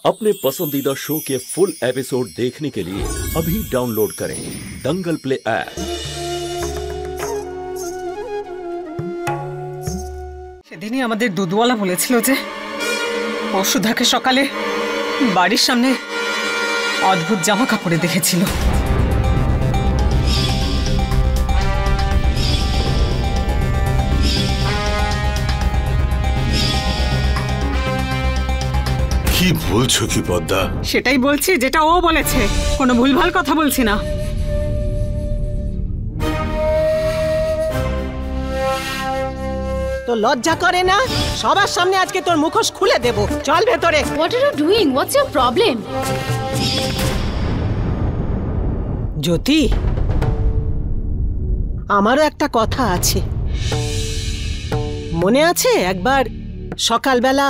अपने पसंदीदा शो के फुल एपिसोड देखने के लिए अभी डाउनलोड करें दंगल प्ले ऐप। সেদিনই আমাদের দুধওয়ালা বলেছিল যে ও সুধাকে সকালে বাড়ির সামনে অদ্ভুত জামা কাপড়ে দেখেছিল। কি বলছো কি পদ্মা? সেটাই বলছি যেটা ও বলেছে, কোনো ভুলভাল কথা বলছি না। তো লজ্জা করে না? সবার সামনে আজকে তোর মুখোশ খুলে দেব। চল ভেতরে। What are you doing? What's your problem? জ্যোতি, আমারও একটা কথা আছে। মনে আছে একবার সকালবেলা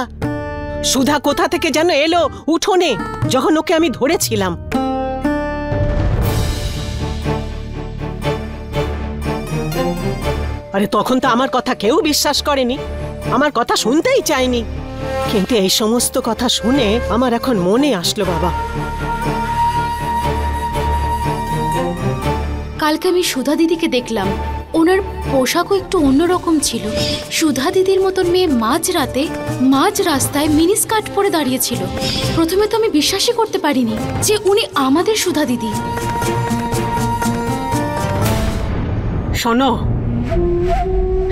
সুধা কোথা থেকে যেন এলো উঠোনে, যখন ওকে আমি ধরেছিলাম। আরে তখন তো আমার কথা কেউ বিশ্বাস করেনি, আমার কথা শুনতেই চায়নি, কিন্তু এই সমস্ত কথা শুনে আমার এখন মনে আসলো বাবা। কালকে আমি সুধা দিদিকে দেখলাম, ওনার পোশাকও একটু অন্যরকম ছিল। সুধা দিদির মতন মেয়ে মাঝ রাস্তায় মিনি স্কার্ট পরে দাঁড়িয়েছিল। প্রথমে তো আমি বিশ্বাসই করতে পারিনি যে উনি আমাদের সুধা দিদি। শোনো,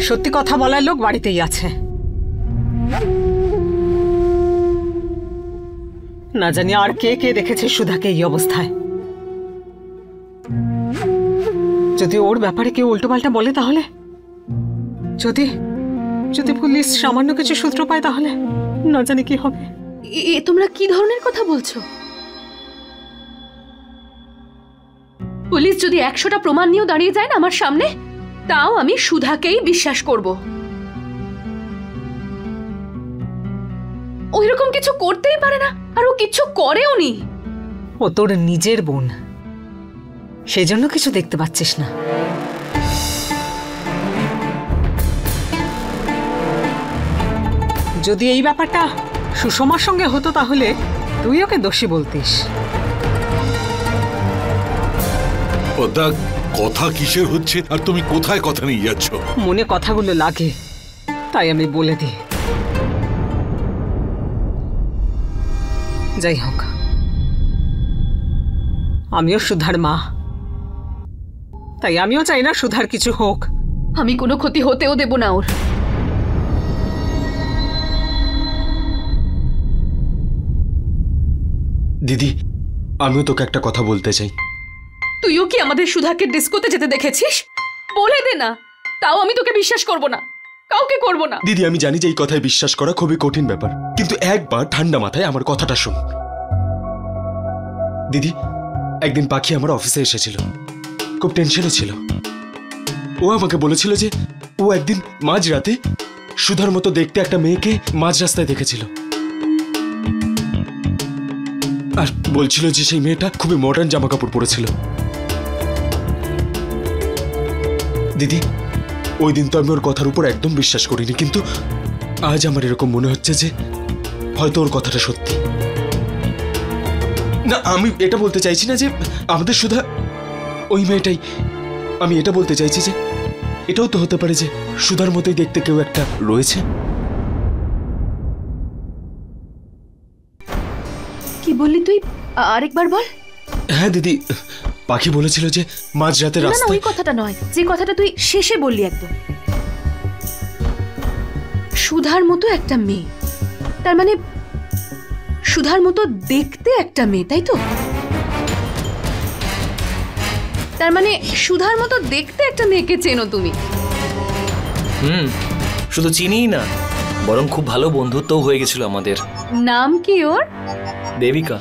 সত্যি কথা বলার লোক বাড়িতেই আছে। না জানি আর কে কে দেখেছে সুধাকে এই অবস্থায়। যদি ওর ব্যাপারে কেউ উল্টোপাল্টা বলে তাহলে, যদি পুলিশ সামান্য কিছু সূত্র পায় তাহলে না জানি কি হবে। তোমরা কি ধরনের কথা বলছো? পুলিশ যদি 100টা প্রমাণ নিয়েও দাঁড়িয়ে যায় না আমার সামনে, তাও আমি সুধাকেই বিশ্বাস করব। ওইরকম কিছু করতেই পারে না, আর ও কিছু করেও নি। ও তোর নিজের বোন, সেই জন্য কিছু দেখতে পাচ্ছিস না। যদি এই ব্যাপারটা সুষমার সঙ্গে হতো তাহলে তুই ওকে দোষী বলতিস। পদ্মা, কথা কিসের হচ্ছে আর তুমি কোথায় কথা নিয়ে যাচ্ছ? মনে কথাগুলো লাগে তাই আমি বলে দিই। যাই হোক, আমিও সুধার মা, তাই আমিও চাই না সুধার কিছু হোক। আমি কোনো ক্ষতি হতেও দেব না ওর। দিদি, আমিও তোকে একটা কথা বলতে চাই। তুইও কি আমাদের সুধাকে ডিস্কোতে যেতে দেখেছিস? বলে দে না, তাও আমি তোকে বিশ্বাস করব না, কাউকে করব না। দিদি, আমি জানি যে এই কথায় বিশ্বাস করা খুবই কঠিন ব্যাপার, কিন্তু একবার ঠান্ডা মাথায় আমার কথাটা শোন। দিদি, একদিন পাখি আমার অফিসে এসেছিল, খুব টেনশনে ছিল। ও আমাকে বলেছিল যে ও একদিন মাঝরাতে সুধার মতো দেখতে একটা মেয়েকে মাঝ রাস্তায় দেখেছিল, আর বলছিল যে সেই মেয়েটা খুবই মডার্ন জামা কাপড় পরেছিল। দিদি, ওই দিন তো আমি ওর কথার উপর একদম বিশ্বাস করিনি, কিন্তু আজ আমার এরকম মনে হচ্ছে যে হয়তো ওর কথাটা সত্যি। না, আমি এটা বলতে চাইছি না যে আমাদের সুধা ওই মেয়েটাই। আমি এটা বলতে চাইছি যে এটাও তো হতে পারে যে সুধার মতোই দেখতে কেউ একটা রয়েছে। কি বললি তুই? আরেকবার বল। হ্যাঁ দিদি, পাখি বলেছিল যে মাঝরাতে না, রাস্তায়। ওই কথাটা নয়, যে কথাটা তুই শেষে বললি একদম। সুধার মতো একটা মেয়ে, তার মানে সুধার মতো দেখতে একটা মেয়ে, তাই তো? তার মানে সুধার মতো দেখতে একটা মেয়েকে চেনো তুমি? শুধু চিনিই না, বরং খুব ভালো বন্ধুত্বও হয়ে গেছিল আমাদের। নাম কি ওর? দেবিকা।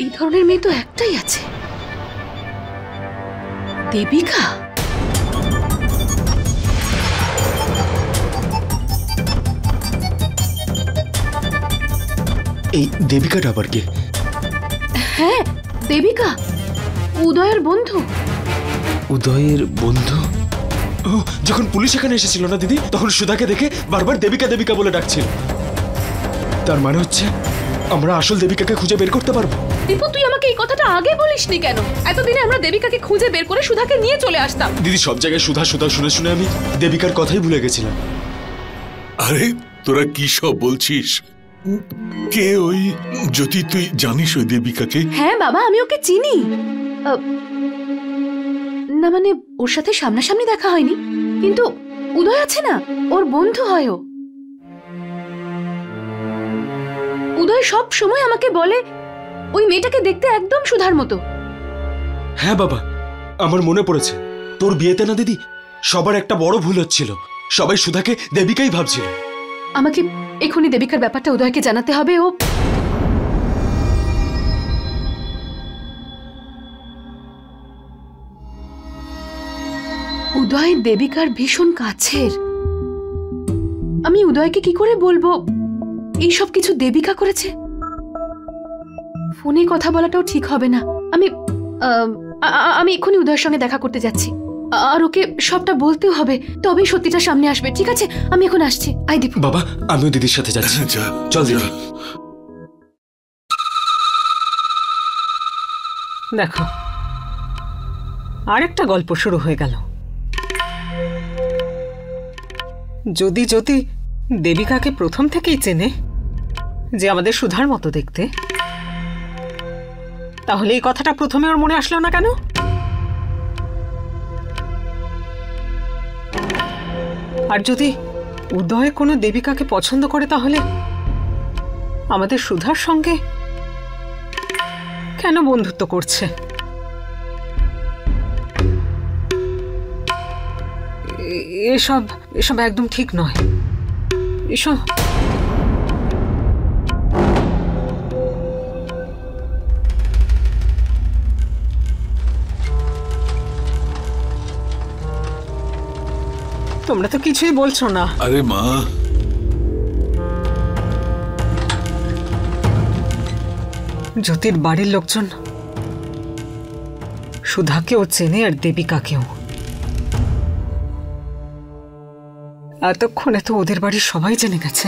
এই ধরনের মেয়ে তো একটাই আছে, দেবিকা। এই দেবিকাটা আবার কে? হ্যাঁ, দেবিকা, উদয়ের বন্ধু। উদয়ের বন্ধু? ও, যখন পুলিশ এখানে এসেছিল না দিদি, তখন সুধাকে দেখে বারবার দেবিকা দেবিকা বলে ডাকছিল। তার মানে হচ্ছে আমরা আসল দেবিকাকে খুঁজে বের করতে পারবো। দীপু, তুই আমাকে এই কথাটা আগে বলিসনি কেন? এতদিনে আমরা দেবিকাকে খুঁজে বের করে সুধাকে নিয়ে চলে আসতাম। দিদি, সব জায়গায় সুধা সুধা শুনে শুনে আমি দেবিকার কথাই ভুলে গেছিলাম। আরে তোরা কি সব বলছিস? কে ওই জ্যোতি? তুই জানিস ওই দেবিকাকে? হ্যাঁ বাবা, আমি ওকে চিনি। না মানে ওর সাথে সামনাসামনি দেখা হয়নি, কিন্তু উদয় আছে না, ওর বন্ধু হয় ও। উদয় সব সময় আমাকে বলে ওই মেয়েটাকে দেখতে একদম সুধার মতো। হ্যাঁ বাবা, আমার মনে পড়েছে। তোর বিয়েতে না দিদি, সবার একটা বড় ভুল হচ্ছিল। সবাই সুধাকে দেবিকাই ভাবছিল। আমাকে এখনই দেবিকার ব্যাপারটা উদয়কে জানাতে হবে। ও উদয় দেবিকার ভীষণ কাছের। আমি উদয়কে কি করে বলবো এই সব কিছু দেবিকা করেছে? ফোনে কথা বলাটাও ঠিক হবে না। আমি এক্ষুনি উদয়ের সঙ্গে দেখা করতে যাচ্ছি, আর ওকে সবটা বলতেও হবে, তবেই সত্যিটা সামনে আসবে। ঠিক আছে, আমি এখন আসছি। আই দীপু। বাবা, আমিও দিদির সাথে যাচ্ছি। চল দিদি। দেখো, আরেকটা গল্প শুরু হয়ে গেল। যদি জ্যোতি দেবিকাকে প্রথম থেকেই চেনে যে আমাদের সুধার মতো দেখতে, তাহলে এই কথাটা প্রথমে ওর মনে আসলো না কেন? আর যদি উদয় কোনো দেবিকাকে পছন্দ করে, তাহলে আমাদের সুধার সঙ্গে কেন বন্ধুত্ব করছে? এসব এসব একদম ঠিক নয়। এসব তোমরা তো কিছুই বলছো না। আরে মা, জ্যোতির বাড়ির লোকজন সুধাকেও চেনে আর দেবিকাকেও। এতক্ষণে তো ওদের বাড়ির সবাই জেনে গেছে।